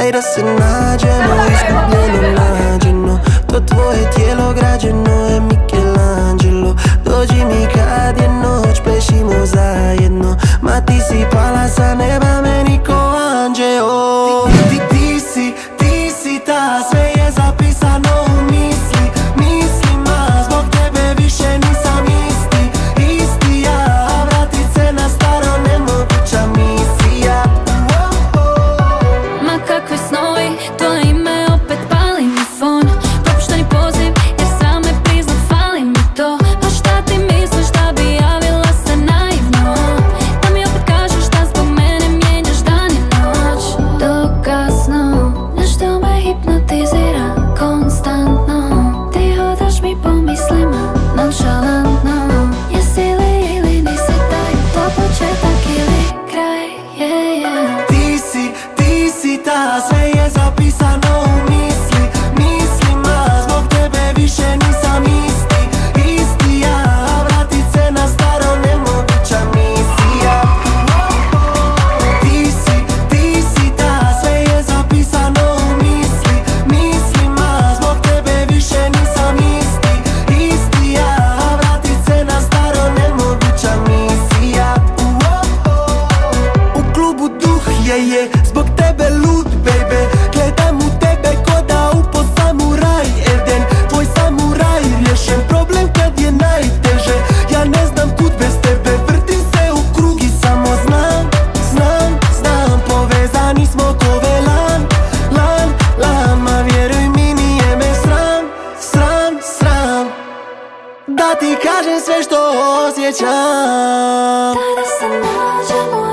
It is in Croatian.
Daj da se nađemo, iskupljeno nađeno. To tvoje tijelo građeno je Michelangelo. Dođi mi kad je noć, plešimo zajedno. Ma ti si pala sa neba meni ko anđeo. Ti si ta, sve je zapisano u mislima. Zbog tebe više nisam isti ja. Vratit se na staro, nemoguća misija. Ma kakvi snovi, tvoje ime opet pali mi fon. Propušteni poziv, jer sam me priznat, fali mi to. Pa šta ti misliš da bi javila se naivno? Da mi opet kažeš da zbog mene mijenjaš dan i noć. Dokasno, nešto me hipnotizira konstantno. Ti hodaš mi po mislima, nonšalantno. Jesi li ili nisi taj, to početak ili kraj, yeah. Ti si ta, sve je zapisano u mislima. Zbog tebe više nisam isti ja. Vratit se na staro, nemoguća misija. Ti si ta, sve je zapisano u mislima. Zbog tebe više nisam isti ja. Vratit se na staro, nemoguća misija. U klubu duh je zbog tebe lud, baby. Gledam u tebe ko da upo samuraj Eden. Tvoj samuraj riješen problem kad je najteže. Ja ne znam kud bez tebe, vrtim se u krug i samo znam. Povezani smo ko velan. Ma vjeruj mi nije me sram da ti kažem sve što osjećam. Daj da se nađemo,